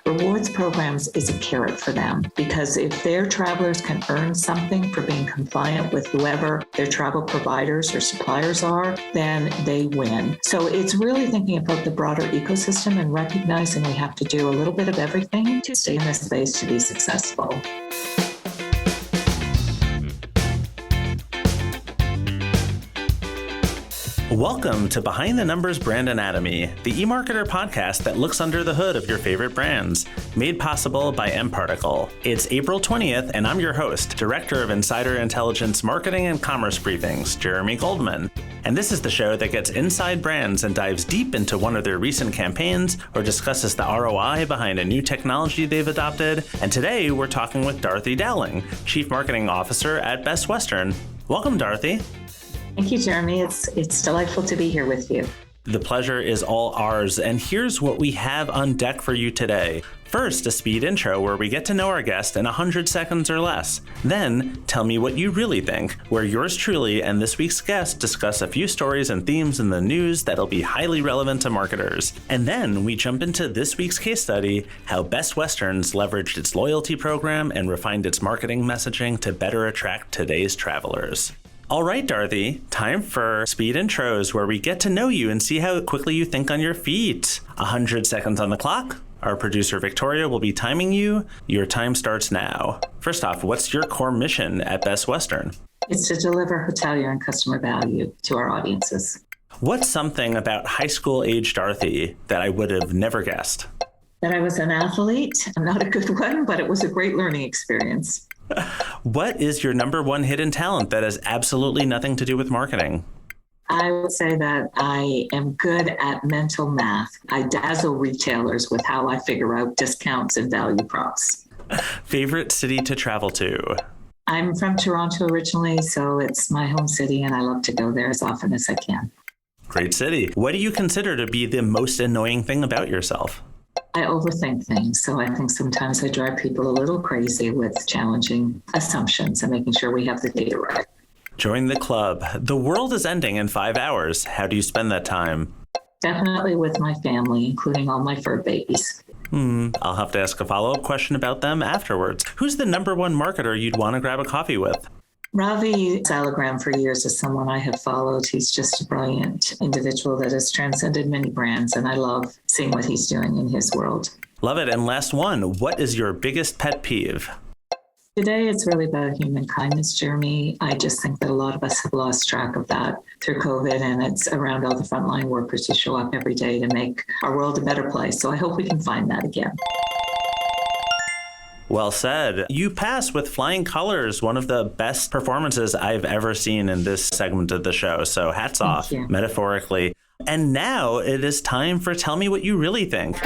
Rewards programs is a carrot for them because if their travelers can earn something for being compliant with whoever their travel providers or suppliers are, then they win. So it's really thinking about the broader ecosystem and recognizing we have to do a little bit of everything to stay in this space to be successful. Welcome to Behind the Numbers Brand Anatomy, the eMarketer podcast that looks under the hood of your favorite brands, made possible by mParticle. It's April 20th, and I'm your host, Director of Insider Intelligence Marketing and Commerce Briefings, Jeremy Goldman. And this is the show that gets inside brands and dives deep into one of their recent campaigns or discusses the ROI behind a new technology they've adopted. And today, we're talking with Dorothy Dowling, Chief Marketing Officer at Best Western. Welcome, Dorothy. Thank you, Jeremy. It's delightful to be here with you. The pleasure is all ours, and here's what we have on deck for you today. First, a speed intro where we get to know our guest in 100 seconds or less. Then, tell me what you really think, where yours truly and this week's guest discuss a few stories and themes in the news that'll be highly relevant to marketers. And then we jump into this week's case study, how Best Western's leveraged its loyalty program and refined its marketing messaging to better attract today's travelers. All right, Dorothy, time for speed intros where we get to know you and see how quickly you think on your feet. 100 seconds on the clock. Our producer, Victoria, will be timing you. Your time starts now. First off, what's your core mission at Best Western? It's to deliver hotelier and customer value to our audiences. What's something about high school age Dorothy that I would have never guessed? That I was an athlete. I'm not a good one, but it was a great learning experience. What is your number one hidden talent that has absolutely nothing to do with marketing? I would say that I am good at mental math. I dazzle retailers with how I figure out discounts and value props. Favorite city to travel to? I'm from Toronto originally, so it's my home city, and I love to go there as often as I can. Great city. What do you consider to be the most annoying thing about yourself? I overthink things, so I think sometimes I drive people a little crazy with challenging assumptions and making sure we have the data right. Join the club. The world is ending in 5 hours. How do you spend that time? Definitely with my family, including all my fur babies. I'll have to ask a follow-up question about them afterwards. Who's the number one marketer you'd want to grab a coffee with? Ravi Salagram for years is someone I have followed. He's just a brilliant individual that has transcended many brands, and I love seeing what he's doing in his world. Love it. And last one, what is your biggest pet peeve? Today, it's really about human kindness, Jeremy. I just think that a lot of us have lost track of that through COVID, and it's around all the frontline workers who show up every day to make our world a better place. So I hope we can find that again. Well said. You pass with flying colors, one of the best performances I've ever seen in this segment of the show. So hats off, metaphorically. And now it is time for Tell Me What You Really Think.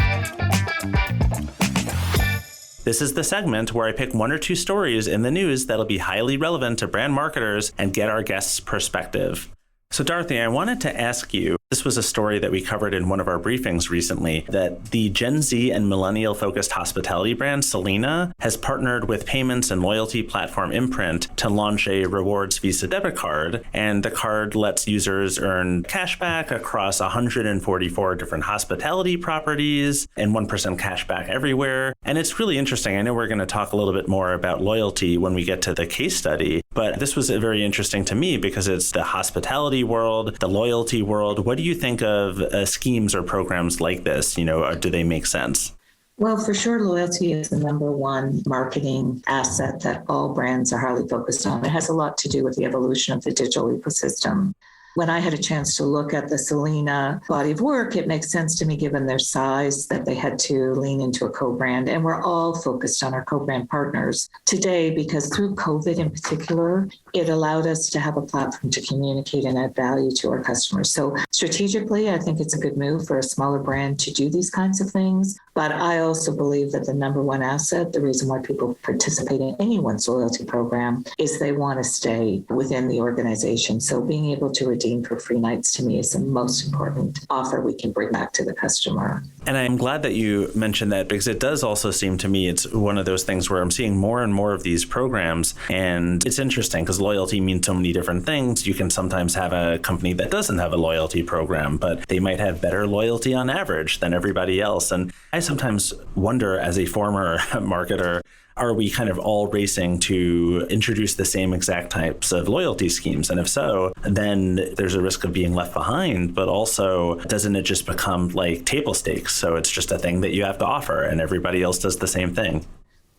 This is the segment where I pick one or two stories in the news that'll be highly relevant to brand marketers and get our guests' perspective. So Dorothy, I wanted to ask you, this was a story that we covered in one of our briefings recently, that the Gen Z and millennial-focused hospitality brand Selena has partnered with payments and loyalty platform Imprint to launch a rewards Visa debit card, and the card lets users earn cashback across 144 different hospitality properties and 1% cashback everywhere. And it's really interesting. I know we're going to talk a little bit more about loyalty when we get to the case study, but this was very interesting to me because it's the hospitality world, the loyalty world. What do you think of schemes or programs like this? Or do they make sense? Well, for sure, loyalty is the number one marketing asset that all brands are highly focused on. It has a lot to do with the evolution of the digital ecosystem. When I had a chance to look at the Selena body of work, it makes sense to me given their size that they had to lean into a co-brand. And we're all focused on our co-brand partners today because through COVID in particular, it allowed us to have a platform to communicate and add value to our customers. So strategically, I think it's a good move for a smaller brand to do these kinds of things. But I also believe that the number one asset, the reason why people participate in anyone's loyalty program, is they want to stay within the organization. So being able to redeem for free nights to me is the most important offer we can bring back to the customer. And I'm glad that you mentioned that because it does also seem to me it's one of those things where I'm seeing more and more of these programs. And it's interesting because loyalty means so many different things. You can sometimes have a company that doesn't have a loyalty program, but they might have better loyalty on average than everybody else. And I sometimes wonder, as a former marketer, are we kind of all racing to introduce the same exact types of loyalty schemes? And if so, then there's a risk of being left behind, but also doesn't it just become like table stakes? So it's just a thing that you have to offer and everybody else does the same thing.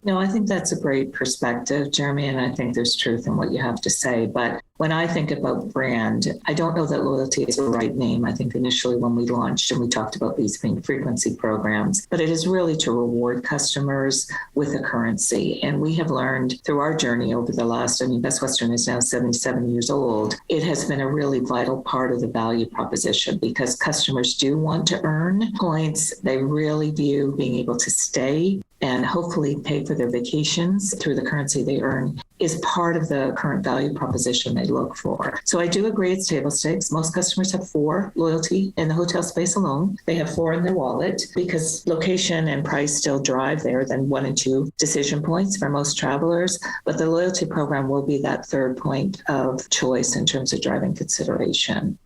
No, I think that's a great perspective, Jeremy, and I think there's truth in what you have to say. But when I think about brand, I don't know that loyalty is the right name. I think initially when we launched and we talked about these being frequency programs, but it is really to reward customers with a currency. And we have learned through our journey over the last, Best Western is now 77 years old. It has been a really vital part of the value proposition because customers do want to earn points. They really view being able to stay and hopefully pay for their vacations through the currency they earn is part of the current value proposition they look for. So I do agree it's table stakes. Most customers have 4 loyalty in the hotel space alone. They have 4 in their wallet because location and price still drive there than 1 and 2 decision points for most travelers. But the loyalty program will be that third point of choice in terms of driving consideration.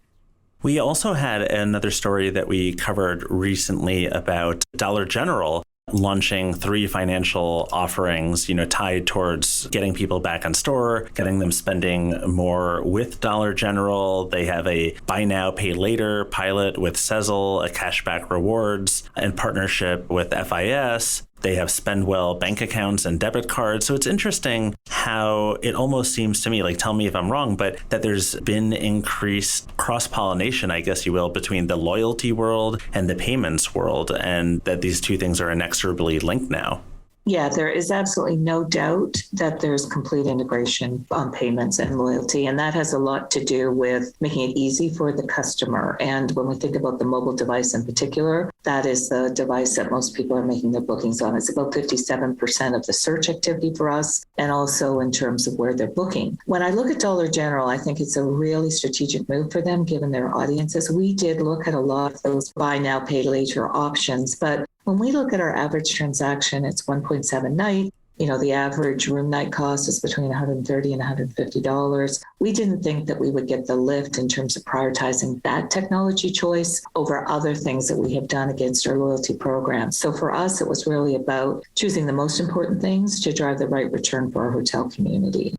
We also had another story that we covered recently about Dollar General launching 3 financial offerings, tied towards getting people back in store, getting them spending more with Dollar General. They have a buy now, pay later pilot with Sezzle, a cashback rewards, and partnership with FIS. They have spend well bank accounts and debit cards. So it's interesting how it almost seems to me, like, tell me if I'm wrong, but that there's been increased cross-pollination, I guess you will, between the loyalty world and the payments world, and that these two things are inexorably linked now. Yeah, there is absolutely no doubt that there's complete integration on payments and loyalty. And that has a lot to do with making it easy for the customer. And when we think about the mobile device in particular, that is the device that most people are making their bookings on. It's about 57% of the search activity for us, and also in terms of where they're booking. When I look at Dollar General, I think it's a really strategic move for them, given their audiences. We did look at a lot of those buy now, pay later options, but when we look at our average transaction, it's 1.7 night. The average room night cost is between $130 and $150. We didn't think that we would get the lift in terms of prioritizing that technology choice over other things that we have done against our loyalty program. So for us, it was really about choosing the most important things to drive the right return for our hotel community.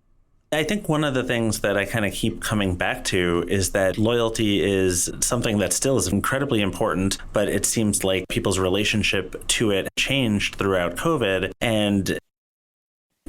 I think one of the things that I kind of keep coming back to is that loyalty is something that still is incredibly important, but it seems like people's relationship to it changed throughout COVID. And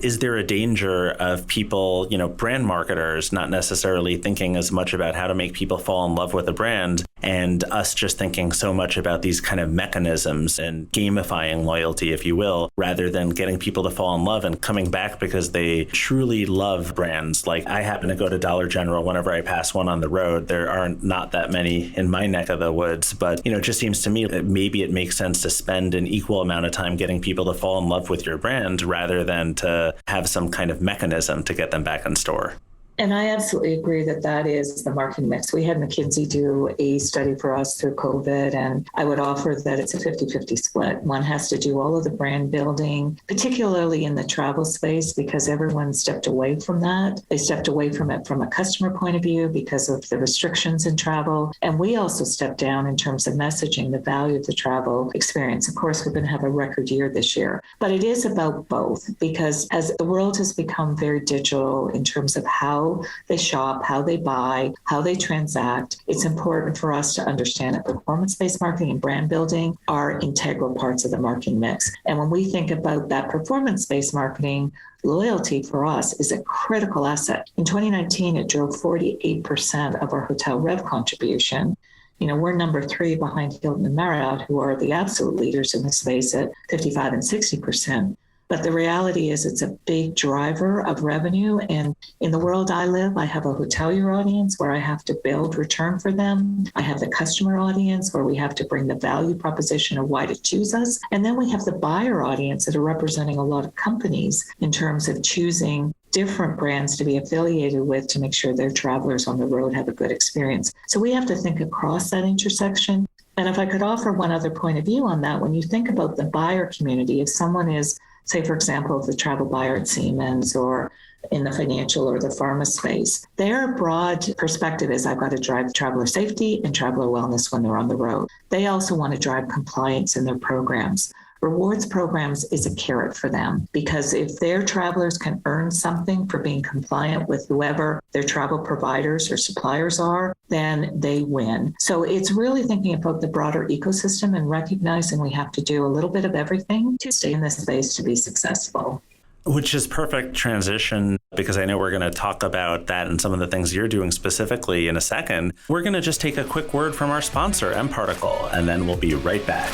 is there a danger of people, brand marketers, not necessarily thinking as much about how to make people fall in love with a brand, and us just thinking so much about these kind of mechanisms and gamifying loyalty, if you will, rather than getting people to fall in love and coming back because they truly love brands? Like, I happen to go to Dollar General whenever I pass one on the road. There are not that many in my neck of the woods, but, it just seems to me that maybe it makes sense to spend an equal amount of time getting people to fall in love with your brand rather than to have some kind of mechanism to get them back in store. And I absolutely agree that that is the marketing mix. We had McKinsey do a study for us through COVID, and I would offer that it's a 50-50 split. One has to do all of the brand building, particularly in the travel space, because everyone stepped away from that. They stepped away from it from a customer point of view because of the restrictions in travel. And we also stepped down in terms of messaging the value of the travel experience. Of course, we're going to have a record year this year, but it is about both, because as the world has become very digital in terms of how they shop, how they buy, how they transact, it's important for us to understand that performance-based marketing and brand building are integral parts of the marketing mix. And when we think about that performance-based marketing, loyalty for us is a critical asset. In 2019, it drove 48% of our hotel rev contribution. We're number 3 behind Hilton and Marriott, who are the absolute leaders in the space at 55 and 60%. But the reality is it's a big driver of revenue. And in the world I live, I have a hotelier audience where I have to build return for them. I have the customer audience where we have to bring the value proposition of why to choose us. And then we have the buyer audience that are representing a lot of companies in terms of choosing different brands to be affiliated with to make sure their travelers on the road have a good experience. So we have to think across that intersection. And if I could offer one other point of view on that, when you think about the buyer community, if someone is say, for example, the travel buyer at Siemens or in the financial or the pharma space. Their broad perspective is I've got to drive traveler safety and traveler wellness when they're on the road. They also want to drive compliance in their programs. Rewards programs is a carrot for them because if their travelers can earn something for being compliant with whoever their travel providers or suppliers are, then they win. So it's really thinking about the broader ecosystem and recognizing we have to do a little bit of everything to stay in this space to be successful. Which is perfect transition because I know we're going to talk about that and some of the things you're doing specifically in a second. We're going to just take a quick word from our sponsor, mParticle, and then we'll be right back.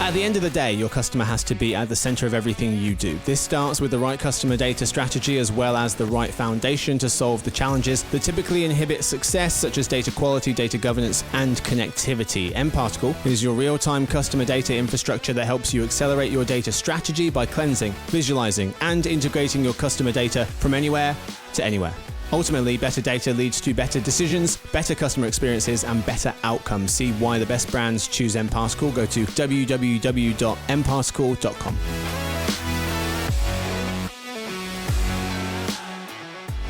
At the end of the day, your customer has to be at the center of everything you do. This starts with the right customer data strategy as well as the right foundation to solve the challenges that typically inhibit success, such as data quality, data governance, and connectivity. mParticle is your real-time customer data infrastructure that helps you accelerate your data strategy by cleansing, visualizing, and integrating your customer data from anywhere to anywhere. Ultimately, better data leads to better decisions, better customer experiences, and better outcomes. See why the best brands choose mParticle. Go to www.mparticle.com.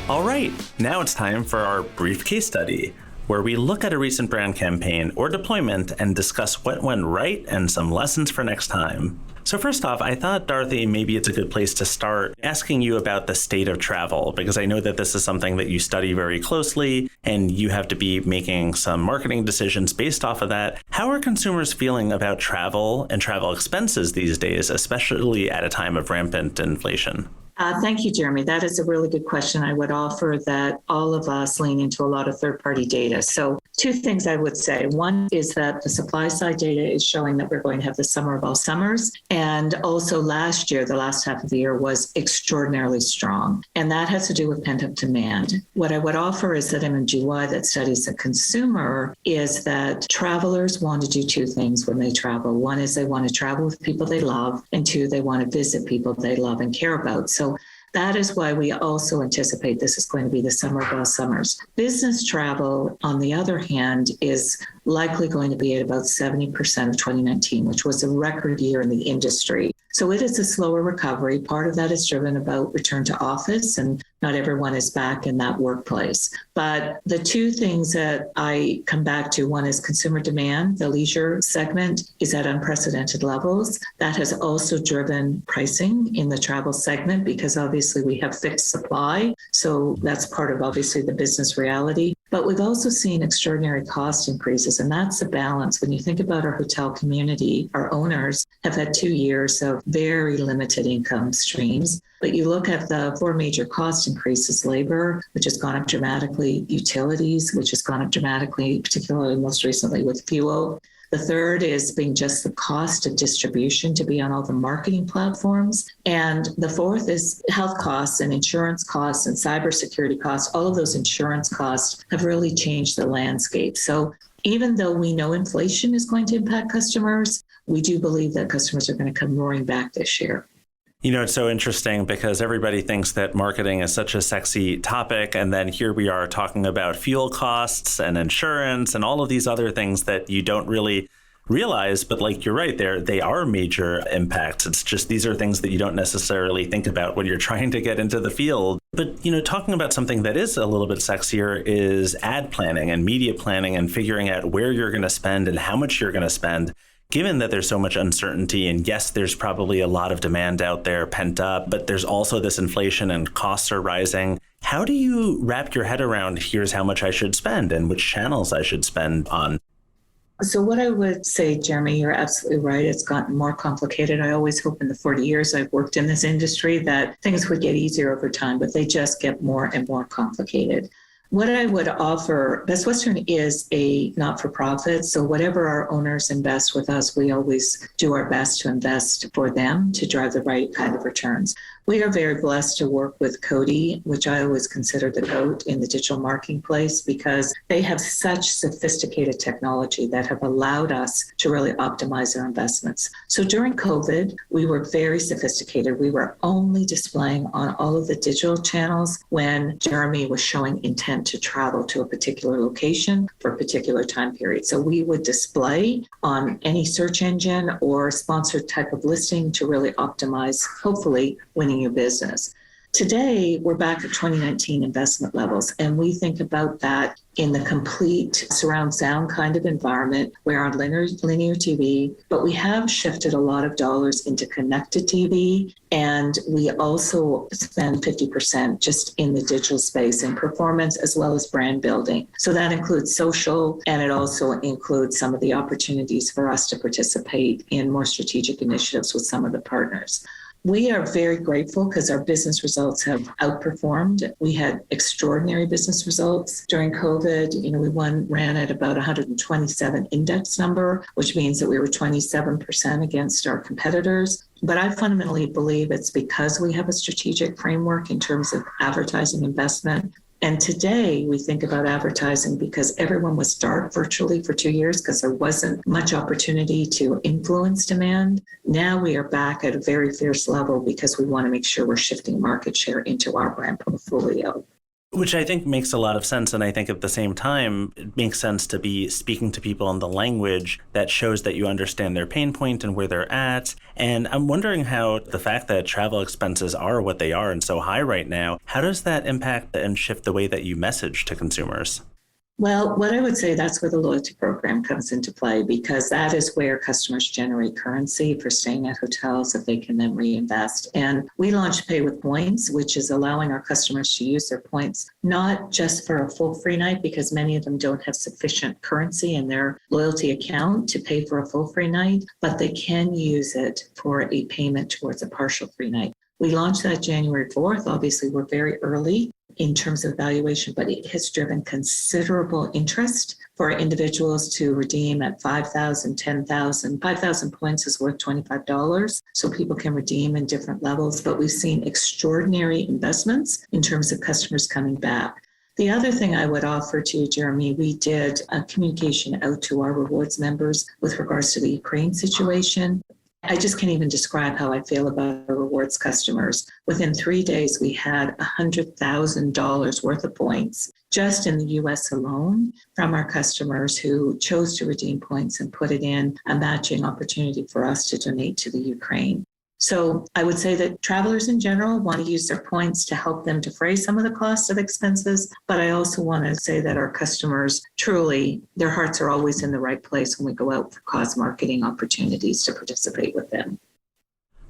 All right, now it's time for our brief case study, where we look at a recent brand campaign or deployment and discuss what went right and some lessons for next time. So first off, I thought, Dorothy, maybe it's a good place to start asking you about the state of travel, because I know that this is something that you study very closely and you have to be making some marketing decisions based off of that. How are consumers feeling about travel and travel expenses these days, especially at a time of rampant inflation? Thank you, Jeremy. That is a really good question. I would offer that all of us lean into a lot of third-party data. So two things I would say. One is that the supply side data is showing that we're going to have the summer of all summers. And also last year, the last half of the year was extraordinarily strong. And that has to do with pent-up demand. What I would offer is that MMGY that studies the consumer is that travelers want to do two things when they travel. One is they want to travel with people they love, and two, they want to visit people they love and care about. So that is why we also anticipate this is going to be the summer of all summers. Business travel, on the other hand, is likely going to be at about 70% of 2019, which was a record year in the industry. So it is a slower recovery. Part of that is driven about return to office, and not everyone is back in that workplace. But the two things that I come back to, one is consumer demand. The leisure segment is at unprecedented levels. That has also driven pricing in the travel segment because obviously we have fixed supply. So that's part of obviously the business reality. But we've also seen extraordinary cost increases, and that's a balance. When you think about our hotel community, our owners have had 2 years of very limited income streams. But you look at the four major cost increases: labor, which has gone up dramatically, utilities, which has gone up dramatically, particularly most recently with fuel. The third is being just the cost of distribution to be on all the marketing platforms. And the fourth is health costs and insurance costs and cybersecurity costs. All of those insurance costs have really changed the landscape. So even though we know inflation is going to impact customers, we do believe that customers are going to come roaring back this year. You know, it's so interesting because everybody thinks that marketing is such a sexy topic. And then here we are talking about fuel costs and insurance and all of these other things that you don't really realize. But like you're right, they are major impacts. It's just these are things that you don't necessarily think about when you're trying to get into the field. But, you know, talking about something that is a little bit sexier is ad planning and media planning and figuring out where you're going to spend and how much you're going to spend. Given that there's so much uncertainty, and yes, there's probably a lot of demand out there pent up, but there's also this inflation and costs are rising. How do you wrap your head around here's how much I should spend and which channels I should spend on? So what I would say, Jeremy, you're absolutely right. It's gotten more complicated. I always hope in the 40 years I've worked in this industry that things would get easier over time, but they just get more and more complicated. What I would offer, Best Western is a not-for-profit, so whatever our owners invest with us, we always do our best to invest for them to drive the right kind of returns. We are very blessed to work with Coty, which I always consider the GOAT in the digital marketplace, because they have such sophisticated technology that have allowed us to really optimize our investments. So during COVID, we were very sophisticated. We were only displaying on all of the digital channels when Jeremy was showing intent intent to travel to a particular location for a particular time period. So we would display on any search engine or sponsored type of listing to really optimize, hopefully, winning your business. Today, we're back at 2019 investment levels, and we think about that in the complete surround sound kind of environment. We're on linear TV, but we have shifted a lot of dollars into connected TV, and we also spend 50% just in the digital space in performance as well as brand building. So that includes social, and it also includes some of the opportunities for us to participate in more strategic initiatives with some of the partners. We are very grateful because our business results have outperformed. We had extraordinary business results during COVID. We ran at about 127 index number, which means that we were 27% against our competitors. But I fundamentally believe it's because we have a strategic framework in terms of advertising investment. And today we think about advertising because everyone was dark virtually for 2 years because there wasn't much opportunity to influence demand. Now we are back at a very fierce level because we want to make sure we're shifting market share into our brand portfolio. Which I think makes a lot of sense. And I think at the same time, it makes sense to be speaking to people in the language that shows that you understand their pain point and where they're at. And I'm wondering how the fact that travel expenses are what they are and so high right now, how does that impact and shift the way that you message to consumers? Well, what I would say, that's where the loyalty program comes into play, because that is where customers generate currency for staying at hotels that they can then reinvest. And we launched Pay with Points, which is allowing our customers to use their points, not just for a full free night, because many of them don't have sufficient currency in their loyalty account to pay for a full free night, but they can use it for a payment towards a partial free night. We launched that January 4th. Obviously, we're very early in terms of valuation, but it has driven considerable interest for individuals to redeem at 5,000, 10,000. 5,000 points is worth $25, so people can redeem in different levels, but we've seen extraordinary investments in terms of customers coming back. The other thing I would offer to you, Jeremy, we did a communication out to our rewards members with regards to the Ukraine situation. I just can't even describe how I feel about our rewards customers. Within 3 days, we had $100,000 worth of points just in the US alone from our customers who chose to redeem points and put it in a matching opportunity for us to donate to the Ukraine. So I would say that travelers in general want to use their points to help them defray some of the costs of expenses. But I also want to say that our customers, truly, their hearts are always in the right place when we go out for cause marketing opportunities to participate with them.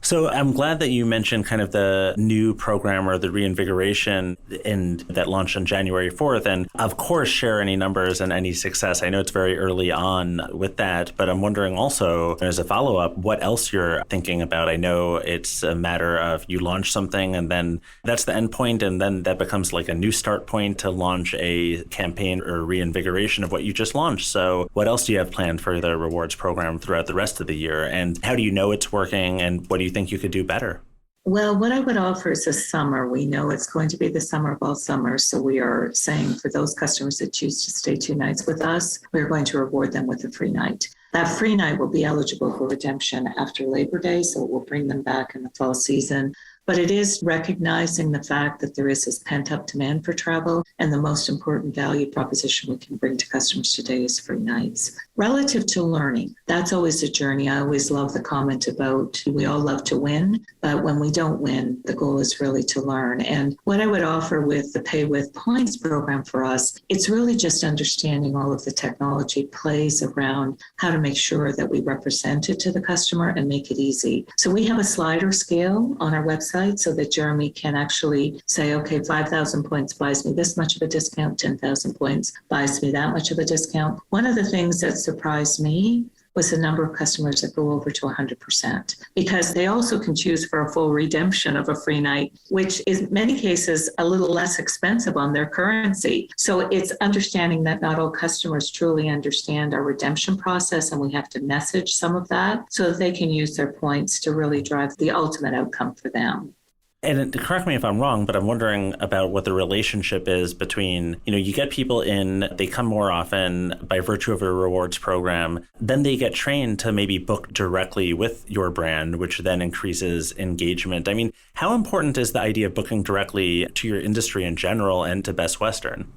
So I'm glad that you mentioned kind of the new program or the reinvigoration that launched on January 4th. And of course, share any numbers and any success. I know it's very early on with that, but I'm wondering also, as a follow-up, what else you're thinking about. I know it's a matter of you launch something and then that's the end point, and then that becomes like a new start point to launch a campaign or reinvigoration of what you just launched. So what else do you have planned for the rewards program throughout the rest of the year? And how do you know it's working, and what do you think you could do better? Well, what I would offer is a summer. We know it's going to be the summer of all summers. So we are saying for those customers that choose to stay 2 nights with us, we're going to reward them with a free night. That free night will be eligible for redemption after Labor Day, so it will bring them back in the fall season. But it is recognizing the fact that there is this pent-up demand for travel, and the most important value proposition we can bring to customers today is free nights. Relative to learning, that's always a journey. I always love the comment about we all love to win, but when we don't win, the goal is really to learn. And what I would offer with the Pay with Points program for us, it's really just understanding all of the technology plays around how to make sure that we represent it to the customer and make it easy. So we have a slider scale on our website so that Jeremy can actually say, okay, 5,000 points buys me this much of a discount, 10,000 points buys me that much of a discount. One of the things that surprised me was the number of customers that go over to 100%, because they also can choose for a full redemption of a free night, which is in many cases a little less expensive on their currency. So it's understanding that not all customers truly understand our redemption process, and we have to message some of that so that they can use their points to really drive the ultimate outcome for them. And correct me if I'm wrong, but I'm wondering about what the relationship is between, you get people in, they come more often by virtue of a rewards program, then they get trained to maybe book directly with your brand, which then increases engagement. I mean, how important is the idea of booking directly to your industry in general and to Best Western?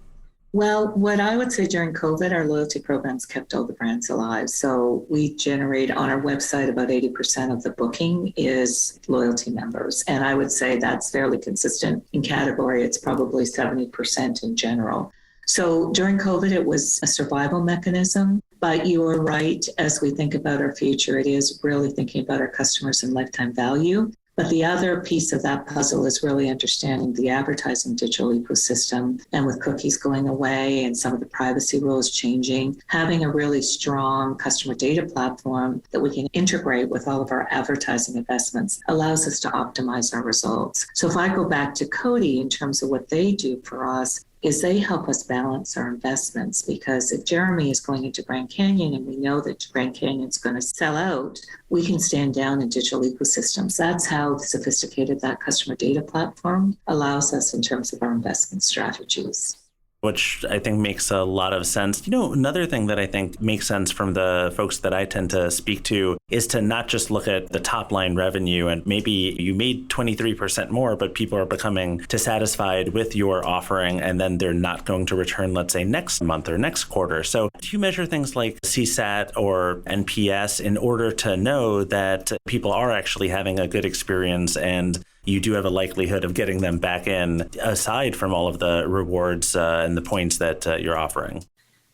Well, what I would say during COVID, our loyalty programs kept all the brands alive. So we generate on our website about 80% of the booking is loyalty members. And I would say that's fairly consistent in category. It's probably 70% in general. So during COVID, it was a survival mechanism. But you are right, as we think about our future, it is really thinking about our customers and lifetime value. But the other piece of that puzzle is really understanding the advertising digital ecosystem. And with cookies going away and some of the privacy rules changing, having a really strong customer data platform that we can integrate with all of our advertising investments allows us to optimize our results. So if I go back to Coty in terms of what they do for us, is they help us balance our investments, because if Jeremy is going into Grand Canyon and we know that Grand Canyon is going to sell out, we can stand down in digital ecosystems. That's how sophisticated that customer data platform allows us in terms of our investment strategies. Which I think makes a lot of sense. Another thing that I think makes sense from the folks that I tend to speak to is to not just look at the top line revenue and maybe you made 23% more, but people are becoming dissatisfied with your offering and then they're not going to return, let's say, next month or next quarter. So do you measure things like CSAT or NPS in order to know that people are actually having a good experience and you do have a likelihood of getting them back in, aside from all of the rewards and the points that you're offering?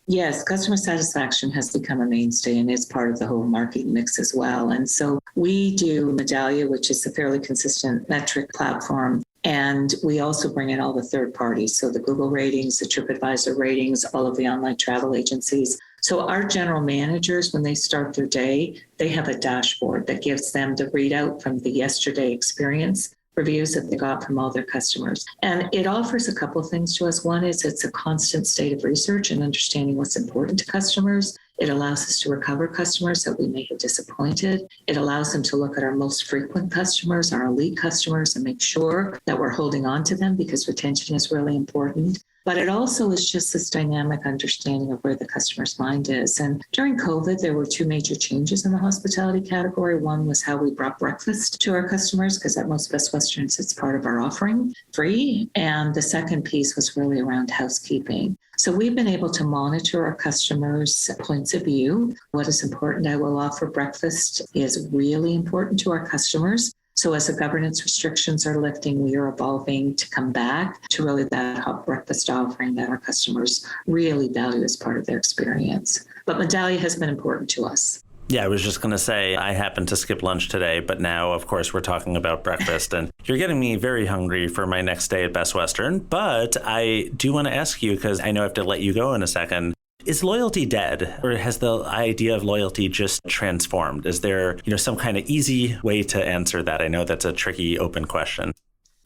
Yes, customer satisfaction has become a mainstay and is part of the whole marketing mix as well. And so we do Medallia, which is a fairly consistent metric platform. And we also bring in all the third parties. So the Google ratings, the TripAdvisor ratings, all of the online travel agencies. So our general managers, when they start their day, they have a dashboard that gives them the readout from the yesterday experience reviews that they got from all their customers. And it offers a couple of things to us. One is it's a constant state of research and understanding what's important to customers. It allows us to recover customers that we may have disappointed. It allows them to look at our most frequent customers, our elite customers, and make sure that we're holding on to them, because retention is really important. But it also is just this dynamic understanding of where the customer's mind is. And during COVID, there were two major changes in the hospitality category. One was how we brought breakfast to our customers, because at most Best Westerns, it's part of our offering, free. And the second piece was really around housekeeping. So we've been able to monitor our customers' points of view. What is important? I will offer breakfast is really important to our customers. So as the governance restrictions are lifting, we are evolving to come back to really that hot breakfast offering that our customers really value as part of their experience. But Medallia has been important to us. Yeah, I was just going to say, I happened to skip lunch today, but now, of course, we're talking about breakfast, and you're getting me very hungry for my next day at Best Western. But I do want to ask you, because I know I have to let you go in a second, is loyalty dead, or has the idea of loyalty just transformed? Is there, some kind of easy way to answer that? I know that's a tricky, open question.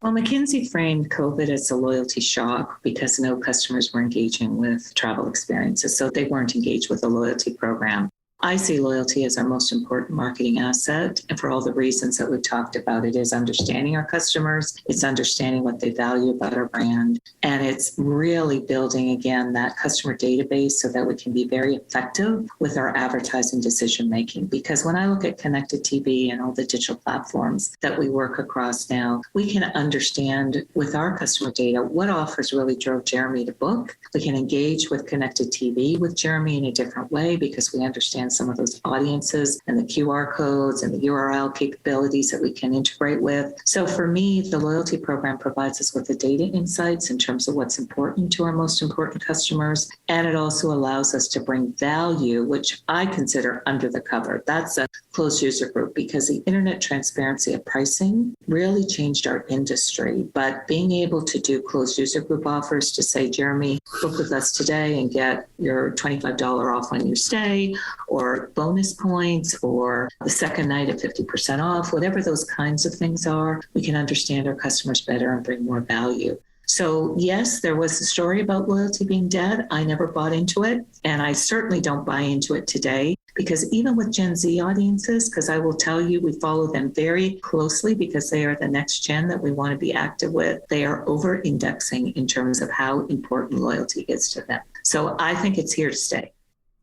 Well, McKinsey framed COVID as a loyalty shock because no customers were engaging with travel experiences, so they weren't engaged with a loyalty program. I see loyalty as our most important marketing asset. And for all the reasons that we've talked about, it is understanding our customers. It's understanding what they value about our brand. And it's really building, again, that customer database so that we can be very effective with our advertising decision making. Because when I look at connected TV and all the digital platforms that we work across now, we can understand with our customer data what offers really drove Jeremy to book. We can engage with connected TV with Jeremy in a different way because we understand some of those audiences and the QR codes and the URL capabilities that we can integrate with. So for me, the loyalty program provides us with the data insights in terms of what's important to our most important customers. And it also allows us to bring value, which I consider under the cover. That's a closed user group because the internet transparency of pricing really changed our industry. But being able to do closed user group offers to say, Jeremy, book with us today and get your $25 off on your stay, or bonus points, or the second night at 50% off, whatever those kinds of things are, we can understand our customers better and bring more value. So yes, there was a story about loyalty being dead. I never bought into it, and I certainly don't buy into it today, because even with Gen Z audiences, because I will tell you, we follow them very closely because they are the next gen that we want to be active with. They are over-indexing in terms of how important loyalty is to them. So I think it's here to stay.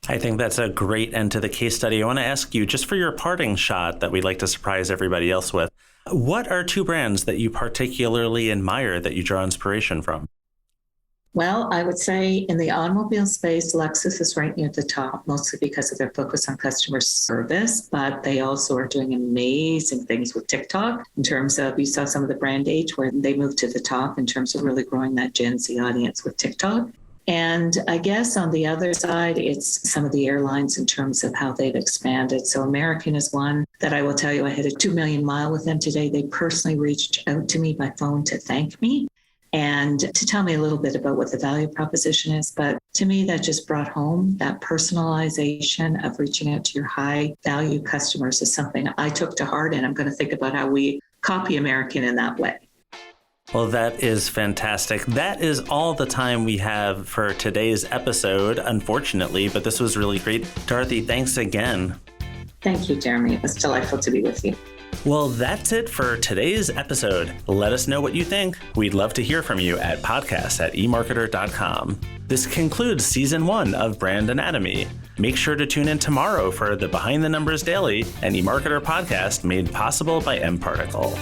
I think that's a great end to the case study. I want to ask you, just for your parting shot that we'd like to surprise everybody else with, what are two brands that you particularly admire that you draw inspiration from? Well, I would say in the automobile space, Lexus is right near the top, mostly because of their focus on customer service, but they also are doing amazing things with TikTok in terms of, you saw some of the brand age where they moved to the top in terms of really growing that Gen Z audience with TikTok. And I guess on the other side, it's some of the airlines in terms of how they've expanded. So American is one that I will tell you, I had a 2 million mile with them today. They personally reached out to me by phone to thank me and to tell me a little bit about what the value proposition is. But to me, that just brought home that personalization of reaching out to your high value customers is something I took to heart. And I'm going to think about how we copy American in that way. Well, that is fantastic. That is all the time we have for today's episode, unfortunately, but this was really great. Dorothy, thanks again. Thank you, Jeremy. It was delightful to be with you. Well, that's it for today's episode. Let us know what you think. We'd love to hear from you at podcast@emarketer.com. This concludes season 1 of Brand Anatomy. Make sure to tune in tomorrow for the Behind the Numbers Daily, an eMarketer podcast made possible by mParticle.